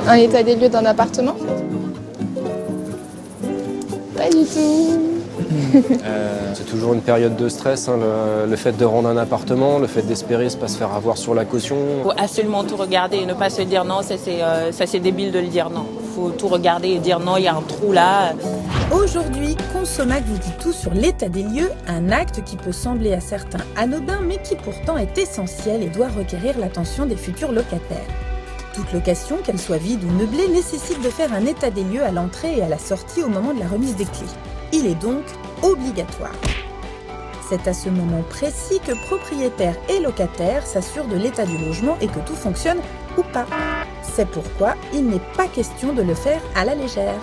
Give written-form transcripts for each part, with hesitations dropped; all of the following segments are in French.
Un état des lieux d'un appartement? Pas du tout. C'est toujours une période de stress, hein, le fait de rendre un appartement, le fait d'espérer ne pas se faire avoir sur la caution. Il faut absolument tout regarder et ne pas se dire non, ça c'est débile de le dire non. Il faut tout regarder et dire non, il y a un trou là. Aujourd'hui, Consomac vous dit tout sur l'état des lieux, un acte qui peut sembler à certains anodin mais qui pourtant est essentiel et doit requérir l'attention des futurs locataires. Toute location, qu'elle soit vide ou meublée, nécessite de faire un état des lieux à l'entrée et à la sortie au moment de la remise des clés. Il est donc obligatoire. C'est à ce moment précis que propriétaires et locataires s'assurent de l'état du logement et que tout fonctionne ou pas. C'est pourquoi il n'est pas question de le faire à la légère.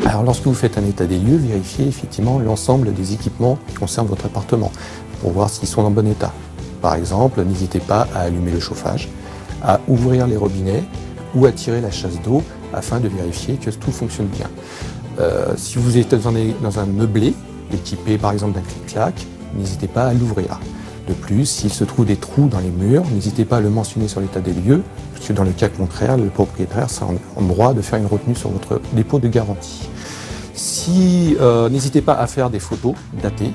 Alors lorsque vous faites un état des lieux, vérifiez effectivement l'ensemble des équipements qui concernent votre appartement pour voir s'ils sont en bon état. Par exemple, n'hésitez pas à allumer le chauffage, à ouvrir les robinets ou à tirer la chasse d'eau afin de vérifier que tout fonctionne bien. Si vous êtes dans un meublé équipé par exemple d'un clic-clac, n'hésitez pas à l'ouvrir. De plus, s'il se trouve des trous dans les murs, n'hésitez pas à le mentionner sur l'état des lieux, parce que dans le cas contraire, le propriétaire sera en droit de faire une retenue sur votre dépôt de garantie. N'hésitez pas à faire des photos datées,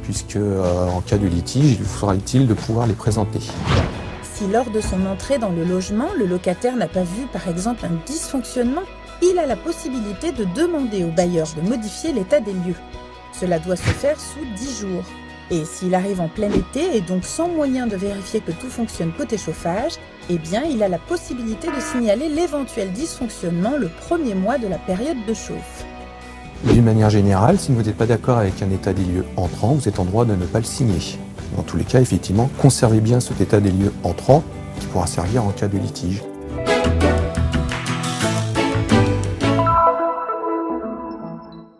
puisque en cas de litige, il vous sera utile de pouvoir les présenter. Si lors de son entrée dans le logement, le locataire n'a pas vu par exemple un dysfonctionnement, il a la possibilité de demander au bailleur de modifier l'état des lieux. Cela doit se faire sous 10 jours. Et s'il arrive en plein été et donc sans moyen de vérifier que tout fonctionne côté chauffage, eh bien il a la possibilité de signaler l'éventuel dysfonctionnement le premier mois de la période de chauffe. D'une manière générale, si vous n'êtes pas d'accord avec un état des lieux entrant, vous êtes en droit de ne pas le signer. Dans tous les cas, effectivement, conservez bien cet état des lieux entrant qui pourra servir en cas de litige.